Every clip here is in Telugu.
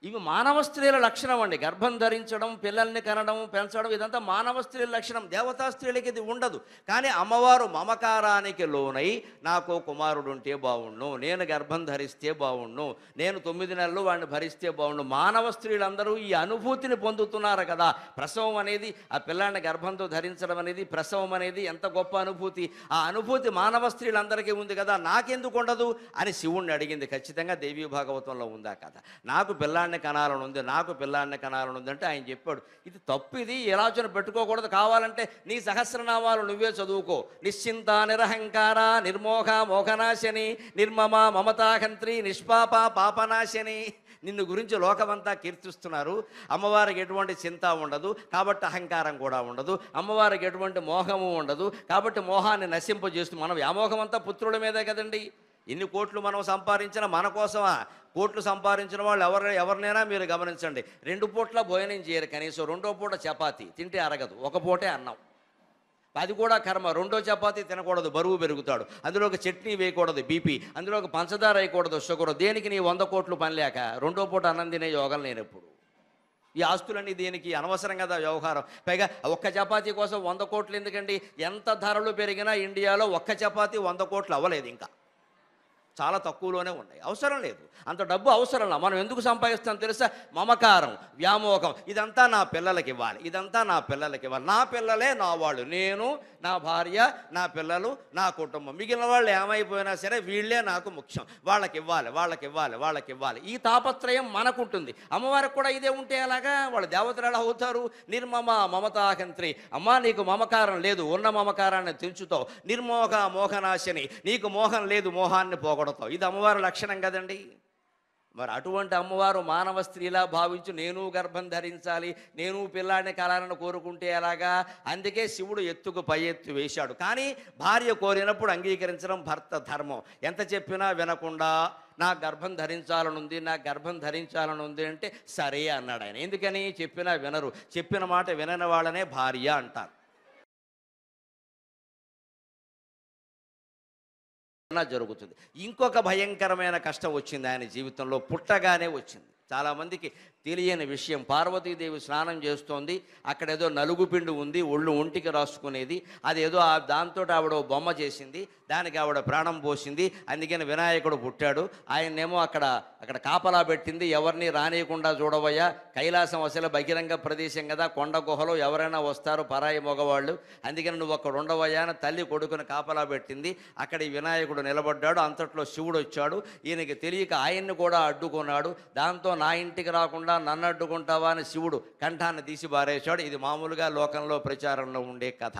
ఇవి మానవ స్త్రీల లక్షణం అండి. గర్భం ధరించడం, పిల్లల్ని కనడం, పెంచడం ఇదంతా మానవ స్త్రీల లక్షణం. దేవతా స్త్రీలకి ఇది ఉండదు. కానీ అమ్మవారు మమకారానికి లోనై నాకు కుమారుడు ఉంటే బాగుండు, నేను గర్భం ధరిస్తే బాగుండు, నేను 9 నెలలు వాడిని భరిస్తే బాగుండు. మానవ స్త్రీలందరూ ఈ అనుభూతిని పొందుతున్నారు కదా. ప్రసవం అనేది, ఆ పిల్లాన్ని గర్భంతో ధరించడం అనేది, ప్రసవం అనేది ఎంత గొప్ప అనుభూతి. ఆ అనుభూతి మానవ స్త్రీలందరికీ ఉంది కదా, నాకెందుకు ఉండదు అని శివుణ్ణి అడిగింది. ఖచ్చితంగా దేవీ భాగవతంలో ఉందా కదా. నాకు పిల్లాన్ని కనాలని ఉంది, నాకు పిల్లాన్ని కనాలని ఉంది అంటే ఆయన చెప్పాడు, ఇది తప్పు, ఇది ఆలోచన పెట్టుకోకూడదు, కావాలంటే నీ సహస్రనామాలు నువ్వే చదువుకో. నిశ్చింత నిరహంకార నిర్మోహ మోహనాశని నిర్మమ మమతాహంత్రి నిష్పాప పాపనాశని. నిన్ను గురించి లోకమంతా కీర్తిస్తున్నారు. అమ్మవారికి ఎటువంటి చింత ఉండదు కాబట్టి అహంకారం కూడా ఉండదు, అమ్మవారికి ఎటువంటి మోహము ఉండదు కాబట్టి మోహాన్ని నశింపజేస్తూ, మనం వ్యామోహం అంతా పుత్రుల మీదే కదండి. ఎన్ని కోట్లు మనం సంపాదించినా మన కోసమా? కోట్లు సంపాదించిన వాళ్ళు ఎవరినైనా మీరు గమనించండి, 2 పూట్ల భోజనం చేయరు, కనీసం 2వ పూట చపాతి తింటే అరగదు, 1 పూటే అన్నం. అది కూడా కర్మ. 2వ చపాతీ తినకూడదు, బరువు పెరుగుతాడు. అందులోకి చట్నీ వేయకూడదు, బీపీ. అందులోకి పంచదార వేయకూడదు, షుగర్. దేనికి నీ 100 కోట్లు పని లేక 2వ పూట అన్నం తినే యోగం లేనప్పుడు. ఈ ఆస్తులన్నీ దేనికి? అనవసరం కదా వ్యవహారం. పైగా ఒక్క చపాతీ కోసం 100 కోట్లు ఎందుకండి? ఎంత ధరలు పెరిగినా ఇండియాలో ఒక్క చపాతీ 100 కోట్లు అవ్వలేదు, ఇంకా చాలా తక్కువలోనే ఉన్నాయి. అవసరం లేదు, అంత డబ్బు అవసరం లేదు. మనం ఎందుకు సంపాదిస్తాం తెలుసా? మమకారం, వ్యామోహం. ఇదంతా నా పిల్లలకి ఇవ్వాలి, ఇదంతా నా పిల్లలకి ఇవ్వాలి, నా పిల్లలే నా వాళ్ళు, నేను, నా భార్య, నా పిల్లలు, నా కుటుంబం, మిగిలిన వాళ్ళు ఏమైపోయినా సరే వీళ్ళే నాకు ముఖ్యం, వాళ్ళకి ఇవ్వాలి, వాళ్ళకి ఇవ్వాలి, వాళ్ళకి ఇవ్వాలి. ఈ తాపత్రయం మనకుంటుంది. అమ్మవారికి కూడా ఇదే ఉంటే అలాగా వాళ్ళు దేవతలు ఎలా అవుతారు? నిర్మమ మమతాహంత్రి. అమ్మా నీకు మమకారం లేదు, ఉన్న మమకారాన్ని తెంచుతావు. నిర్మోహ మోహనాశని, నీకు మోహం లేదు, మోహాన్ని పోగొడతావు. ఇది అమ్మవారి లక్షణం కదండి. మరి అటువంటి అమ్మవారు మానవ స్త్రీలా భావించి నేను గర్భం ధరించాలి, నేను పిల్లాడిని కలాలని కోరుకుంటే ఎలాగా? అందుకే శివుడు ఎత్తుకు పై ఎత్తు వేశాడు. కానీ భార్య కోరినప్పుడు అంగీకరించడం భర్త ధర్మం. ఎంత చెప్పినా వినకుండా నాకు గర్భం ధరించాలనుంది, నాకు గర్భం ధరించాలనుంది అంటే సరే అన్నాడు ఆయన. ఎందుకని? చెప్పినా వినరు, చెప్పిన మాట వినని వాళ్ళనే భార్య అంటారు. జరుగుతుంది. ఇంకొక భయంకరమైన కష్టం వచ్చింది ఆయన జీవితంలో, పుట్టగానే వచ్చింది. చాలామందికి తెలియని విషయం. పార్వతీదేవి స్నానం చేస్తోంది, అక్కడేదో నలుగుపిండి ఉంది, ఒంటికి రాసుకునేది. అదేదో దాంతో ఆవిడ బొమ్మ చేసింది, దానికి ఆవిడ ప్రాణం పోసింది. అందుకని వినాయకుడు పుట్టాడు. ఆయన్నేమో అక్కడ కాపలా పెట్టింది, ఎవరిని రానియకుండా చూడవయ్యా, కైలాసం అసలు బహిరంగ ప్రదేశం కదా, కొండ గుహలో ఎవరైనా వస్తారు పరాయి మగవాళ్ళు, అందుకని నువ్వు అక్కడ ఉండవయ్యా అని తల్లి కొడుకుని కాపలా పెట్టింది. అక్కడ ఈ వినాయకుడు నిలబడ్డాడు. అంతట్లో శివుడు వచ్చాడు. ఈయనకి తెలియక ఆయన్ని కూడా అడ్డుకున్నాడు. దాంతో నా ఇంటికి రాకుండా నన్ను అడ్డుకుంటావా అని శివుడు కంఠాన్ని తీసి బారేశాడు. ఇది మామూలుగా లోకంలో ప్రచారంలో ఉండే కథ.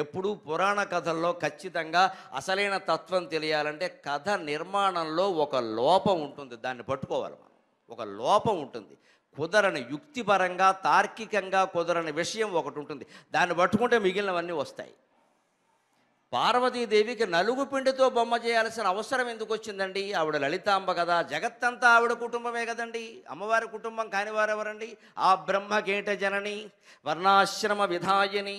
ఎప్పుడూ పురాణ కథల్లో ఖచ్చితంగా అసలైన తత్వం తెలియాలంటే కథ నిర్మాణంలో ఒక లోపం ఉంటుంది, దాన్ని పట్టుకోవాలి మనం. ఒక లోపం ఉంటుంది, కుదరని, యుక్తిపరంగా తార్కికంగా కుదరని విషయం ఒకటి ఉంటుంది, దాన్ని పట్టుకుంటే మిగిలినవన్నీ వస్తాయి. పార్వతీదేవికి నలుగు పిండితో బొమ్మ చేయాల్సిన అవసరం ఎందుకు వచ్చిందండి? ఆవిడ లలితాంబ కదా, జగత్తంతా ఆవిడ కుటుంబమే కదండి. అమ్మవారి కుటుంబం కాని వారెవరండి? ఆ బ్రహ్మకీట జనని వర్ణాశ్రమ విధాయిని,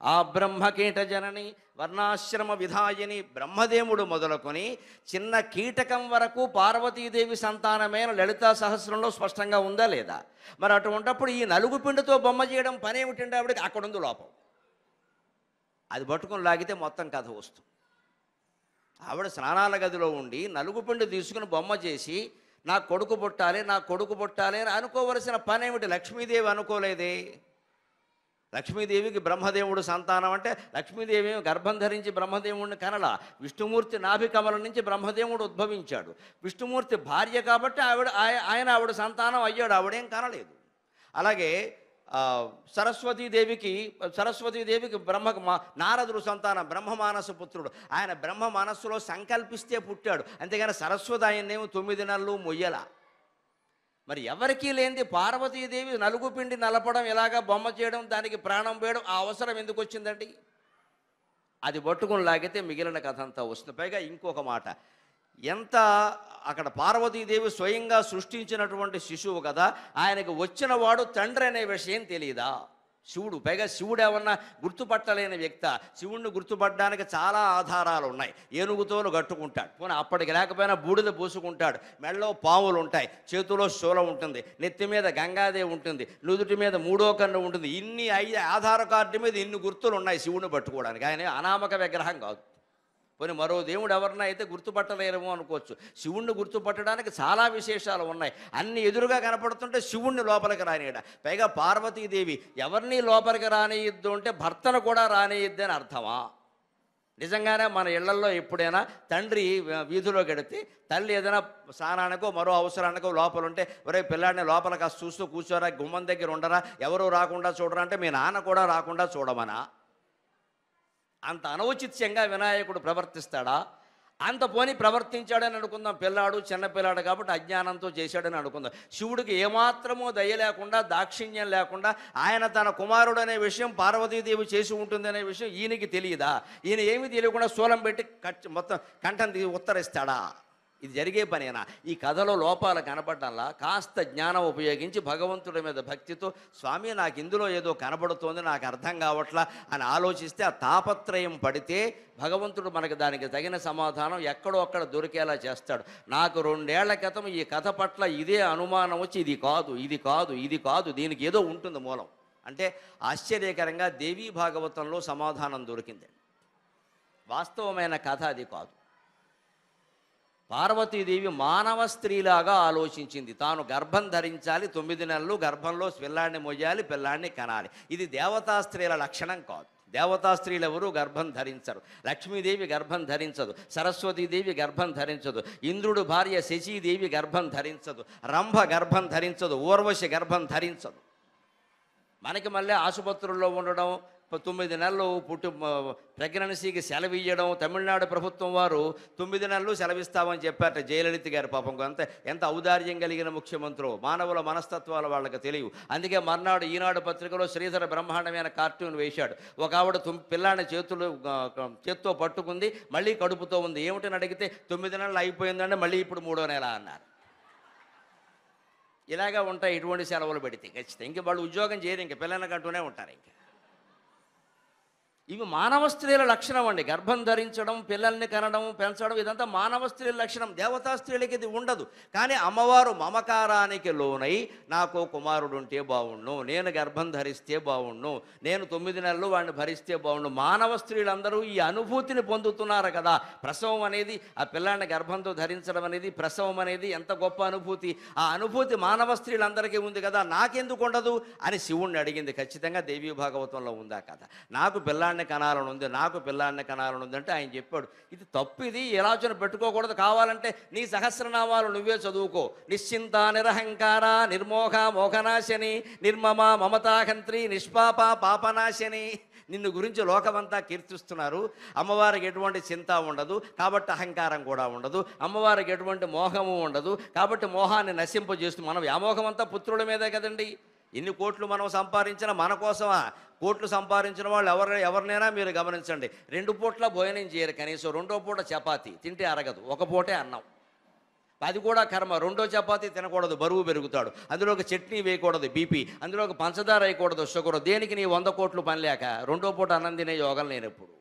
ఆ బ్రహ్మకీట జనని వర్ణాశ్రమ విధాయిని. బ్రహ్మదేవుడు మొదలుకొని చిన్న కీటకం వరకు పార్వతీదేవి సంతానమైన లలితా సహస్రంలో స్పష్టంగా ఉందా లేదా? మరి అటువంటిప్పుడు ఈ నలుగు పిండితో బొమ్మ చేయడం పని ఏమిటండి ఆవిడకి? అక్కడుంది లోపం. అది పట్టుకుని లాగితే మొత్తం కథ వస్తుంది. ఆవిడ స్నానాల గదిలో ఉండి నలుగుపిండి తీసుకుని బొమ్మ చేసి నాకు కొడుకు పుట్టాలి, నాకు కొడుకు పుట్టాలి అని అనుకోవలసిన పని ఏమిటి? లక్ష్మీదేవి అనుకోలేదే. లక్ష్మీదేవికి బ్రహ్మదేవుడు సంతానం అంటే లక్ష్మీదేవి గర్భం ధరించి బ్రహ్మదేవుడిని కనల. విష్ణుమూర్తి నాభికమలం నుంచి బ్రహ్మదేవుడు ఉద్భవించాడు. విష్ణుమూర్తి భార్య కాబట్టి ఆవిడ సంతానం అయ్యాడు, ఆవిడేం కనలేదు. అలాగే సరస్వతీదేవికి నారదుడు సంతానం, బ్రహ్మమానస పుత్రుడు. ఆయన బ్రహ్మ మనస్సులో సంకల్పిస్తే పుట్టాడు, అంతేగాని సరస్వతి ఆయన్నేమో 9 నెలలు మొయ్యల. మరి ఎవరికీ లేనిది పార్వతీదేవి నలుగు పిండి నలపడం, ఇలాగా బొమ్మ చేయడం, దానికి ప్రాణం పోయడం ఆ అవసరం ఎందుకు వచ్చిందండి? అది పట్టుకుని లాగితే మిగిలిన కథ అంతా వస్తుంది. పైగా ఇంకొక మాట, ఎంత అక్కడ పార్వతీదేవి స్వయంగా సృష్టించినటువంటి శిశువు కదా, ఆయనకు వచ్చిన వాడు తండ్రి అనే విషయం తెలియదా? శివుడు, పైగా శివుడు ఏమన్నా గుర్తుపట్టలేని వ్యక్త? శివుణ్ణి గుర్తుపట్టడానికి చాలా ఆధారాలు ఉన్నాయి. ఏనుగుతోలు కట్టుకుంటాడు, పోనీ అప్పటికి లేకపోయినా బూడిద పూసుకుంటాడు, మెడలో పాములు ఉంటాయి, చేతిలో శూలం ఉంటుంది, నెత్తి మీద గంగాదేవి ఉంటుంది, నుదుటి మీద మూడో కన్ను ఉంటుంది. ఇన్ని ఆధార్ కార్డు మీద ఇన్ని గుర్తులు ఉన్నాయి శివుని పట్టుకోవడానికి. ఆయన అనామక విగ్రహం కాదు. పోనీ మరో దేవుడు ఎవరన్నా అయితే గుర్తుపట్టలేరేమో అనుకోవచ్చు. శివుణ్ణి గుర్తుపట్టడానికి చాలా విశేషాలు ఉన్నాయి. అన్ని ఎదురుగా కనపడుతుంటే శివుణ్ణి లోపలికి రానియడ. పైగా పార్వతీదేవి ఎవరిని లోపలికి రానియద్దు అంటే భర్తను కూడా రానియద్దు అని అర్థమా? నిజంగానే మన ఇళ్లల్లో ఎప్పుడైనా తండ్రి వీధిలో గడితే తల్లి ఏదైనా స్నానానికో మరో అవసరానికో లోపల ఉంటే, ఒరే పిల్లాడిని లోపల కాస్త చూస్తూ కూర్చోరా, గుమ్మం దగ్గర ఉండరా, ఎవరూ రాకుండా చూడరా అంటే మీ నాన్న కూడా రాకుండా చూడమనా? అంత అనౌచిత్యంగా వినాయకుడు ప్రవర్తిస్తాడా? అంత పోని ప్రవర్తించాడని అనుకుందాం. పిల్లాడు చిన్నపిల్లాడు కాబట్టి అజ్ఞానంతో చేశాడని అనుకుందాం. శివుడికి ఏమాత్రమో దయ లేకుండా, దాక్షిణ్యం లేకుండా ఆయన తన కుమారుడు అనే విషయం పార్వతీదేవి చేసి ఉంటుందనే విషయం ఈయనకి తెలియదా? ఈయన ఏమీ తెలియకుండా శూలం పెట్టి మొత్తం కంఠం ఉత్తరిస్తాడా? ఇది జరిగే పనేనా? ఈ కథలో లోపాలు కనపడ్డంలా కాస్త జ్ఞానం ఉపయోగించి భగవంతుడి మీద భక్తితో, స్వామి నాకు ఇందులో ఏదో కనబడుతోంది, నాకు అర్థం కావట్లా అని ఆలోచిస్తే, ఆ తాపత్రయం పడితే భగవంతుడు మనకి దానికి తగిన సమాధానం ఎక్కడో అక్కడ దొరికేలా చేస్తాడు. నాకు 2 ఏళ్ల క్రితం ఈ కథ పట్ల ఇదే అనుమానం వచ్చి, ఇది కాదు, ఇది కాదు, ఇది కాదు, దీనికి ఏదో ఉంటుంది మూలం అంటే, ఆశ్చర్యకరంగా దేవీ భాగవతంలో సమాధానం దొరికింది. వాస్తవమైన కథ అది కాదు. పార్వతీదేవి మానవ స్త్రీలాగా ఆలోచించింది. తాను గర్భం ధరించాలి, 9 నెలలు గర్భంలో పిల్లాడిని మొయ్యాలి, పిల్లాడిని కనాలి. ఇది దేవతా స్త్రీల లక్షణం కాదు. దేవతా స్త్రీలు ఎవరూ గర్భం ధరించరు. లక్ష్మీదేవి గర్భం ధరించదు, సరస్వతీదేవి గర్భం ధరించదు, ఇంద్రుడు భార్య శచీదేవి గర్భం ధరించదు, రంభ గర్భం ధరించదు, ఊర్వశి గర్భం ధరించదు. మనకి మళ్ళీ ఆసుపత్రుల్లో ఉండడం, 9 నెలలు ప్రెగ్నెన్సీకి సెలవు ఇవ్వడం. తమిళనాడు ప్రభుత్వం వారు 9 నెలలు సెలవిస్తామని చెప్పారట జయలలిత గారి. పాపం ఎంత ఔదార్యం కలిగిన ముఖ్యమంత్రో. మానవుల మనస్తత్వాలు వాళ్ళకి తెలియవు. అందుకే మర్నాడు ఈనాడు పత్రికలో శ్రీధర బ్రహ్మాండమైన కార్టూన్ వేశాడు. ఒక ఆవిడ పిల్లాన్ని చేత్తో పట్టుకుంది, మళ్ళీ కడుపుతో ఉంది. ఏమిటని అడిగితే 9 నెలలు అయిపోయిందంటే మళ్ళీ ఇప్పుడు 3వ నెల అన్నారు. ఇలాగా ఉంటాయి ఇటువంటి సెలవులు పెడితే ఖచ్చితంగా. ఇంక వాళ్ళు ఉద్యోగం చేయరు, ఇంక పిల్లల్ని కంటూనే ఉంటారు. ఇంకా ఇవి మానవ స్త్రీల లక్షణం అండి. గర్భం ధరించడం, పిల్లల్ని కనడం, పెంచడం, ఇదంతా మానవ స్త్రీల లక్షణం. దేవతా స్త్రీలకి ఇది ఉండదు. కానీ అమ్మవారు మమకారానికి లోనై, నాకు కుమారుడు ఉంటే బాగుండు, నేను గర్భం ధరిస్తే బాగుండు, నేను 9 నెలలు వాడిని భరిస్తే బాగుండు. మానవ స్త్రీలందరూ ఈ అనుభూతిని పొందుతున్నారు కదా. ప్రసవం అనేది, ఆ పిల్లాన్ని గర్భంతో ధరించడం అనేది, ప్రసవం అనేది ఎంత గొప్ప అనుభూతి. ఆ అనుభూతి మానవ స్త్రీలందరికీ ఉంది కదా, నాకెందుకు ఉండదు అని శివుణ్ణి అడిగింది. ఖచ్చితంగా దేవీ భాగవతంలో ఉందా కదా. నాకు పిల్లాన్ని కనాలని ఉంది, నాకు పిల్లాన్ని కనాలని ఉంది అంటే ఆయన చెప్పాడు, ఇది తప్పు, ఇది ఆలోచన పెట్టుకోకూడదు. కావాలంటే నీ సహస్రనామాలు నువ్వే చదువుకో. నిశ్చింత నిరహంకార నిర్మోహ మోహనాశని నిర్మమ మమతాహంత్రి నిష్పాప పాపనాశని. నిన్ను గురించి లోకమంతా కీర్తిస్తున్నారు. అమ్మవారికి ఎటువంటి చింత ఉండదు కాబట్టి అహంకారం కూడా ఉండదు. అమ్మవారికి ఎటువంటి మోహము ఉండదు కాబట్టి మోహాన్ని నశింపజేస్తూ, మనం వ్యామోహం అంతా పుత్రుల మీదే కదండి. ఎన్ని కోట్లు మనం సంపాదించినా మన కోసమా? కోట్లు సంపాదించిన వాళ్ళు ఎవరినైనా మీరు గమనించండి, 2 పూట్ల భోజనం చేయరు. కనీసం 2వ పూట చపాతీ తింటే అరగదు, 1 పూటే అన్నం. అది కూడా కర్మ. 2వ చపాతీ తినకూడదు, బరువు పెరుగుతాడు. అందులో ఒక చట్నీ వేయకూడదు, బీపీ. అందులో ఒక పంచదార వేయకూడదు, షుగర్. దేనికి నీ 100 కోట్లు పని లేక 2వ పూట అన్నం తినే యోగం లేనప్పుడు.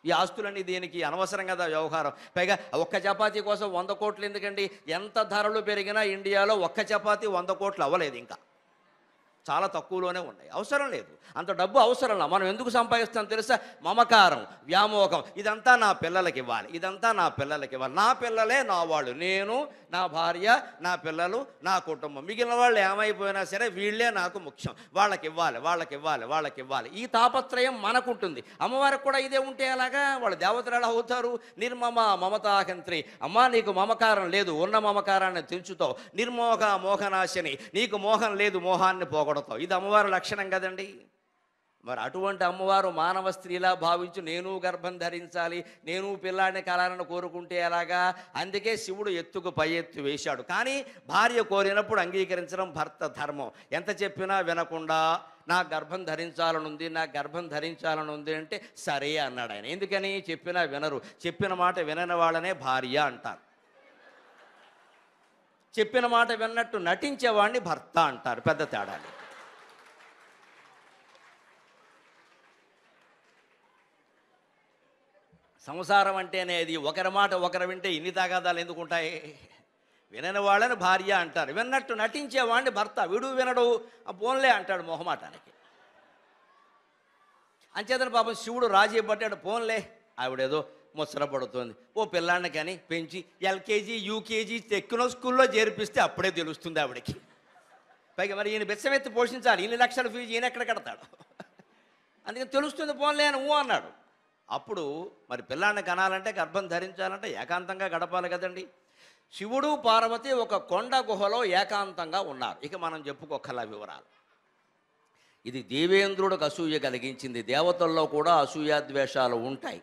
ఈ ఆస్తులన్నీ దేనికి? అనవసరం కదా వ్యవహారం. పైగా 1 చపాతీ కోసం 100 కోట్లు ఎందుకండి? ఎంత ధరలు పెరిగినా ఇండియాలో 1 చపాతీ 100 కోట్లు అవ్వలేదు. ఇంకా చాలా తక్కువలోనే ఉన్నాయి. అవసరం లేదు, అంత డబ్బు అవసరం లేదు. మనం ఎందుకు సంపాదిస్తాం తెలుసా? మమకారం, వ్యామోహం. ఇదంతా నా పిల్లలకి ఇవ్వాలి, ఇదంతా నా పిల్లలకి ఇవ్వాలి, నా పిల్లలే నా వాళ్ళు, నేను, నా భార్య, నా పిల్లలు, నా కుటుంబం. మిగిలిన వాళ్ళు ఏమైపోయినా సరే వీళ్ళే నాకు ముఖ్యం, వాళ్ళకి ఇవ్వాలి, వాళ్ళకి ఇవ్వాలి, వాళ్ళకి ఇవ్వాలి. ఈ తాపత్రయం మనకుంటుంది. అమ్మవారికి కూడా ఇదే ఉంటే అలాగా వాళ్ళు దేవతలు ఎలా అవుతారు? నిర్మమ మమతాహంత్రి. అమ్మా నీకు మమకారం లేదు, ఉన్న మమకారాన్ని తెంచుతావు. నిర్మోహ మోహనాశని, నీకు మోహం లేదు, మోహాన్ని పోగొడతావు. ఇది అమ్మవారి లక్షణం కదండి. మరి అటువంటి అమ్మవారు మానవ స్త్రీలా భావించి నేను గర్భం ధరించాలి, నేను పిల్లాడిని కలాలని కోరుకుంటే ఎలాగా? అందుకే శివుడు ఎత్తుకు పై ఎత్తు వేశాడు. కానీ భార్య కోరినప్పుడు అంగీకరించడం భర్త ధర్మం. ఎంత చెప్పినా వినకుండా నాకు గర్భం ధరించాలనుంది, నాకు గర్భం ధరించాలనుంది అంటే సరే అన్నాడు ఆయన. ఎందుకని? చెప్పినా వినరు. చెప్పిన మాట వినని వాళ్ళనే భార్య అంటారు. చెప్పిన మాట విన్నట్టు నటించేవాడిని భర్త అంటారు. పెద్ద తేడా. సంసారం అంటేనే అది ఒకరి మాట ఒకరు వింటే ఇన్ని తగాదాలు ఎందుకు ఉంటాయి? వినని వాళ్ళని భార్య అంటారు, విన్నట్టు నటించేవాడిని భర్త. వీడు వినడు, ఆ పోన్లే అంటాడు మొహమాటానికి. అంచేతను పాపం శివుడు రాజీ పట్టాడు, పోన్లే ఆవిడేదో ముసర పడుతుంది, ఓ పిల్లాన్ని కానీ పెంచి ఎల్కేజీ యూకేజీ ఎక్కిన స్కూల్లో చేర్పిస్తే అప్పుడే తెలుస్తుంది ఆవిడకి. పైగా మరి ఈయన బెచ్చమెత్తి పోషించాలి, ఇన్ని లక్షల ఫీజు ఈయన ఎక్కడ కడతాడు? అందుకని తెలుస్తుంది, పోన్లే అని అన్నాడు. అప్పుడు మరి పిల్లాన్ని కనాలంటే గర్భం ధరించాలంటే ఏకాంతంగా గడపాలి కదండి. శివుడు పార్వతి ఒక కొండ గుహలో ఏకాంతంగా ఉన్నారు. ఇక మనం చెప్పుకోకల వివరాలు. ఇది దేవేంద్రుడికి అసూయ కలిగించింది. దేవతల్లో కూడా అసూయాద్వేషాలు ఉంటాయి.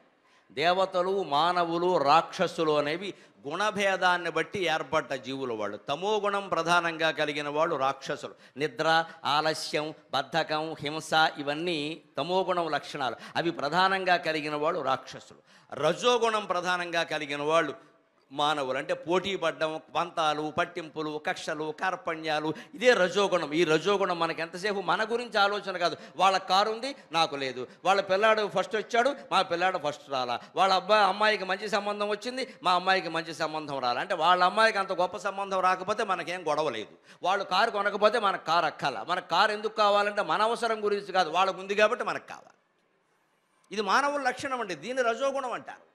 దేవతలు, మానవులు, రాక్షసులు అనేవి గుణభేదాన్ని బట్టి ఏర్పడ్డ జీవులు. వాళ్ళు తమో గుణం ప్రధానంగా కలిగిన వాళ్ళు రాక్షసులు. నిద్ర, ఆలస్యం, బద్ధకం, హింస ఇవన్నీ తమోగుణం లక్షణాలు. అవి ప్రధానంగా కలిగిన వాళ్ళు రాక్షసులు. రజోగుణం ప్రధానంగా కలిగిన వాళ్ళు మానవులు. అంటే పోటీ పడ్డం, పంతాలు, పట్టింపులు, కక్షలు, కార్పణ్యాలు, ఇదే రజోగుణం. ఈ రజోగుణం మనకి ఎంతసేపు మన గురించి ఆలోచన కాదు. వాళ్ళ కారు ఉంది, నాకు లేదు. వాళ్ళ పిల్లాడు ఫస్ట్ వచ్చాడు, మా పిల్లాడు ఫస్ట్ రాలా. వాళ్ళ అమ్మాయికి మంచి సంబంధం వచ్చింది, మా అమ్మాయికి మంచి సంబంధం రాలా. అంటే వాళ్ళ అమ్మాయికి అంత గొప్ప సంబంధం రాకపోతే మనకేం గొడవ లేదు. వాళ్ళు కారు కొనకపోతే మనకు కారు అక్కల. మనకు కారు ఎందుకు కావాలంటే మన అవసరం గురించి కాదు, వాళ్ళకు ఉంది కాబట్టి మనకు కావాలి. ఇది మానవుల లక్షణం అండి. దీన్ని రజోగుణం అంటారు.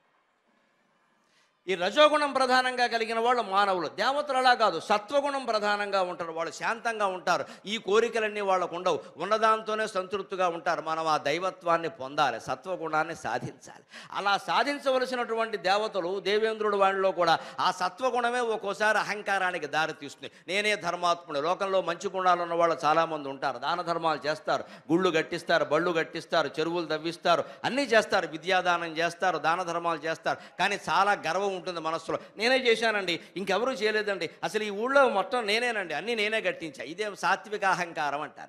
ఈ రజోగుణం ప్రధానంగా కలిగిన వాళ్ళు మానవులు. దేవతలు అలా కాదు, సత్వగుణం ప్రధానంగా ఉంటారు. వాళ్ళు శాంతంగా ఉంటారు. ఈ కోరికలన్నీ వాళ్ళకు ఉండవు. ఉన్నదాంతోనే సంతృప్తిగా ఉంటారు. మనం ఆ దైవత్వాన్ని పొందాలి, సత్వగుణాన్ని సాధించాలి. అలా సాధించవలసినటువంటి దేవతలు, దేవేంద్రుడు వాళ్ళలో కూడా ఆ సత్వగుణమే ఒక్కోసారి అహంకారానికి దారితీస్తుంది. నేనే ధర్మాత్ముడు. లోకంలో మంచి గుణాలు ఉన్న వాళ్ళు చాలామంది ఉంటారు. దాన ధర్మాలు చేస్తారు, గుళ్ళు కట్టిస్తారు, బళ్ళు కట్టిస్తారు, చెరువులు తవ్విస్తారు, అన్నీ చేస్తారు, విద్యాదానం చేస్తారు, దాన ధర్మాలు చేస్తారు. కానీ చాలా గర్వం ఉంటుంది మనస్సులో. నేనే చేశానండి, ఇంకెవరూ చేయలేదండి, అసలు ఈ ఊళ్ళో మొత్తం నేనేనండి, అన్నీ నేనే కట్టించా. ఇదే సాత్విక అహంకారం అంటారు.